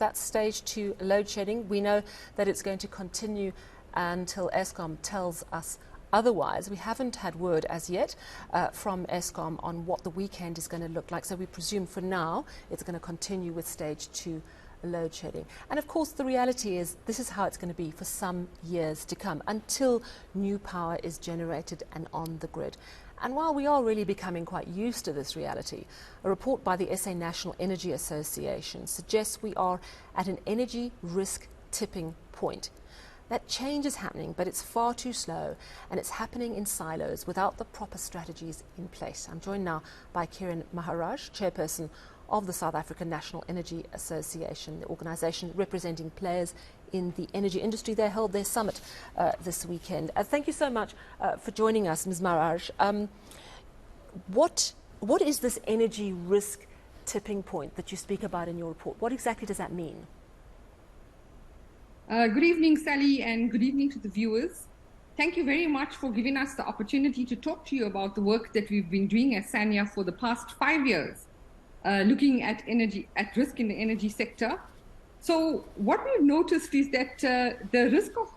That's stage 2 load shedding. We know that it's going to continue until Eskom tells us otherwise. We haven't had word as yet from Eskom on what the weekend is going to look like. So we presume for now it's going to continue with stage 2 load shedding. And of course the reality is this is how it's going to be for some years to come until new power is generated and on the grid. And while we are really becoming quite used to this reality, a report by the SA National Energy Association suggests we are at an energy risk tipping point. That change is happening, but it's far too slow, and it's happening in silos without the proper strategies in place. I'm joined now by Kiren Maharaj, chairperson of the South African National Energy Association, the organisation representing players in the energy industry. They held their summit this weekend. Thank you so much for joining us, Ms. Maharaj. What is this energy risk tipping point that you speak about in your report? What exactly does that mean? Good evening, Sally, and good evening to the viewers. Thank you very much for giving us the opportunity to talk to you about the work that we've been doing at Sanea for the past 5 years, looking at energy, at risk in the energy sector. So what we've noticed is that the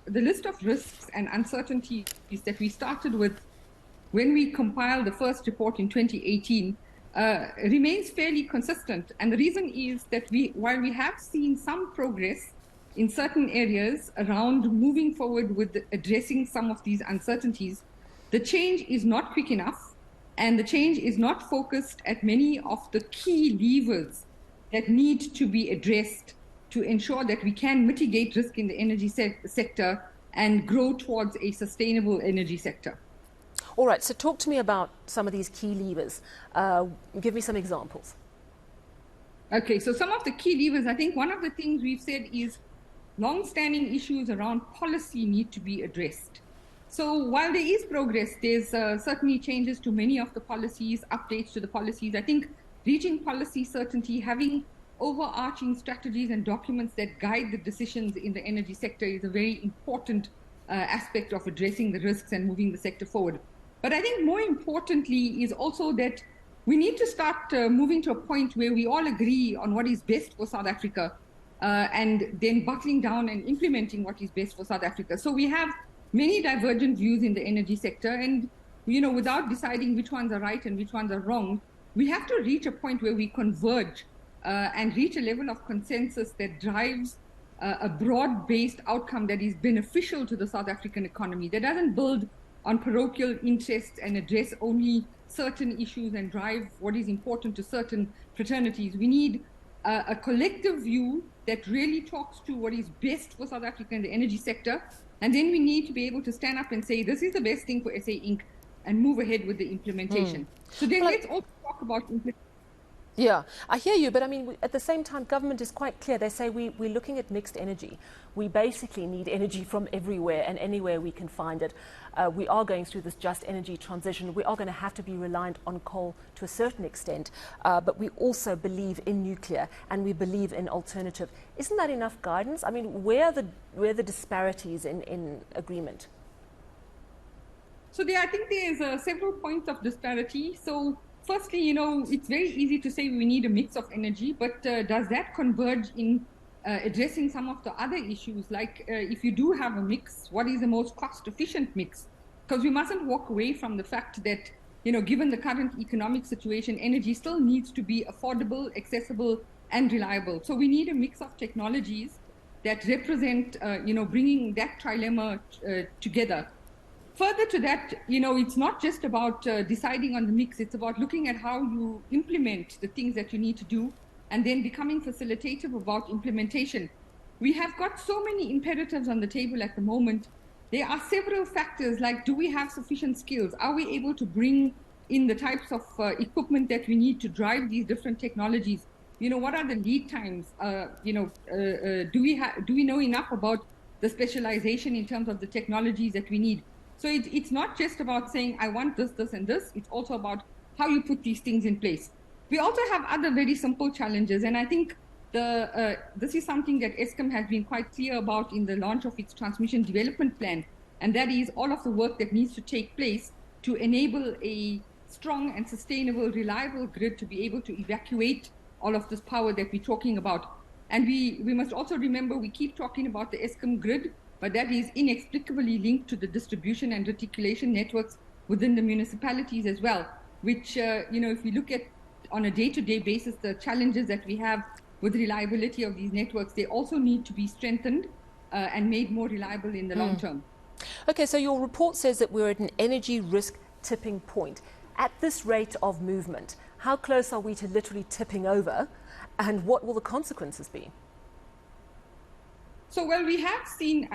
list of risks and uncertainties that we started with when we compiled the first report in 2018 remains fairly consistent. And the reason is that while we have seen some progress in certain areas around moving forward with addressing some of these uncertainties, the change is not quick enough, and the change is not focused at many of the key levers that need to be addressed to ensure that we can mitigate risk in the energy sector and grow towards a sustainable energy sector. All right, so talk to me about some of these key levers. Give me some examples. Okay, so some of the key levers, I think one of the things we've said is long-standing issues around policy need to be addressed. So while there is progress, there's certainly changes to many of the policies, updates to the policies. I think reaching policy certainty, having overarching strategies and documents that guide the decisions in the energy sector is a very important aspect of addressing the risks and moving the sector forward. But I think more importantly is also that we need to start moving to a point where we all agree on what is best for South Africa and then buckling down and implementing what is best for South Africa. So we have many divergent views in the energy sector, and without deciding which ones are right and which ones are wrong, we have to reach a point where we converge and reach a level of consensus that drives a broad-based outcome that is beneficial to the South African economy, that doesn't build on parochial interests and address only certain issues and drive what is important to certain fraternities. We need a collective view that really talks to what is best for South Africa in the energy sector, and then we need to be able to stand up and say, this is the best thing for SA Inc., and move ahead with the implementation. So then let's also talk about implementation. Yeah, I hear you, but I mean, at the same time, government is quite clear. They say we're looking at mixed energy. We basically need energy from everywhere and anywhere we can find it. We are going through this just energy transition. We are going to have to be reliant on coal to a certain extent, but we also believe in nuclear and we believe in alternative. Isn't that enough guidance? I mean, where are the disparities in agreement? So I think there's several points of disparity. So firstly, it's very easy to say we need a mix of energy, but does that converge in addressing some of the other issues? Like if you do have a mix, what is the most cost-efficient mix? Because we mustn't walk away from the fact that, given the current economic situation, energy still needs to be affordable, accessible, and reliable. So we need a mix of technologies that represent, bringing that trilemma together. Further to that, it's not just about deciding on the mix. It's about looking at how you implement the things that you need to do and then becoming facilitative about implementation. We have got so many imperatives on the table at the moment. There are several factors like, do we have sufficient skills? Are we able to bring in the types of equipment that we need to drive these different technologies? What are the lead times? Do we know enough about the specialization in terms of the technologies that we need? So it's not just about saying, I want this, this, and this. It's also about how you put these things in place. We also have other very simple challenges. And I think this is something that Eskom has been quite clear about in the launch of its transmission development plan. And that is all of the work that needs to take place to enable a strong and sustainable, reliable grid to be able to evacuate all of this power that we're talking about. And we must also remember, we keep talking about the Eskom grid, but that is inexplicably linked to the distribution and reticulation networks within the municipalities as well, which, if we look at on a day-to-day basis, the challenges that we have with reliability of these networks, they also need to be strengthened and made more reliable in the long term. Okay, so your report says that we're at an energy risk tipping point. At this rate of movement, how close are we to literally tipping over, and what will the consequences be? So, well, we have seen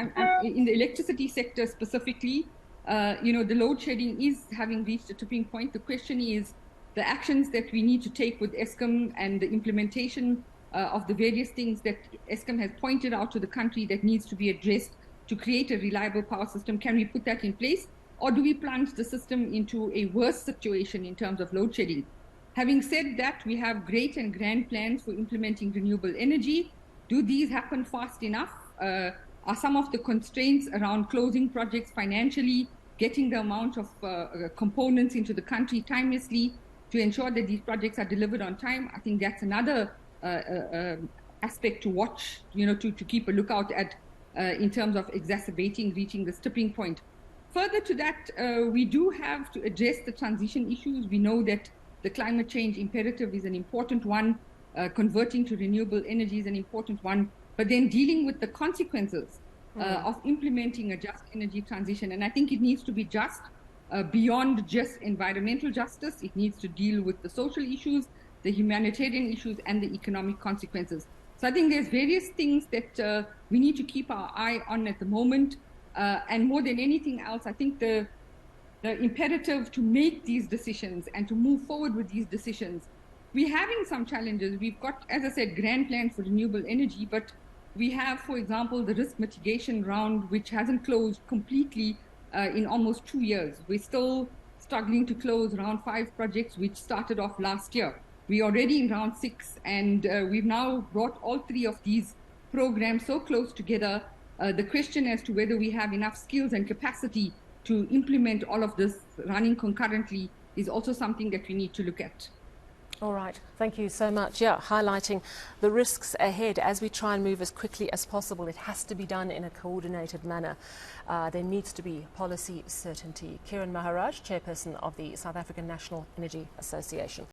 in the electricity sector specifically, the load shedding is having reached a tipping point. The question is the actions that we need to take with Eskom and the implementation of the various things that Eskom has pointed out to the country that needs to be addressed to create a reliable power system. Can we put that in place, or do we plunge the system into a worse situation in terms of load shedding? Having said that, we have great and grand plans for implementing renewable energy. Do these happen fast enough? Are some of the constraints around closing projects financially, getting the amount of components into the country timelessly to ensure that these projects are delivered on time? I think that's another aspect to watch, to keep a lookout at in terms of reaching this tipping point. Further to that, we do have to address the transition issues. We know that the climate change imperative is an important one. Converting to renewable energy is an important one. But then dealing with the consequences of implementing a just energy transition. And I think it needs to be just beyond just environmental justice. It needs to deal with the social issues, the humanitarian issues, and the economic consequences. So I think there's various things that we need to keep our eye on at the moment. And more than anything else, I think the imperative to make these decisions and to move forward with these decisions. We're having some challenges. We've got, as I said, grand plans for renewable energy, but we have, for example, the risk mitigation round, which hasn't closed completely in almost 2 years. We're still struggling to close round 5 projects, which started off last year. We're already in round 6, and we've now brought all 3 of these programs so close together. The question as to whether we have enough skills and capacity to implement all of this running concurrently is also something that we need to look at. All right, thank you so much. Yeah, highlighting the risks ahead as we try and move as quickly as possible. It has to be done in a coordinated manner. There needs to be policy certainty. Kiren Maharaj, chairperson of the South African National Energy Association.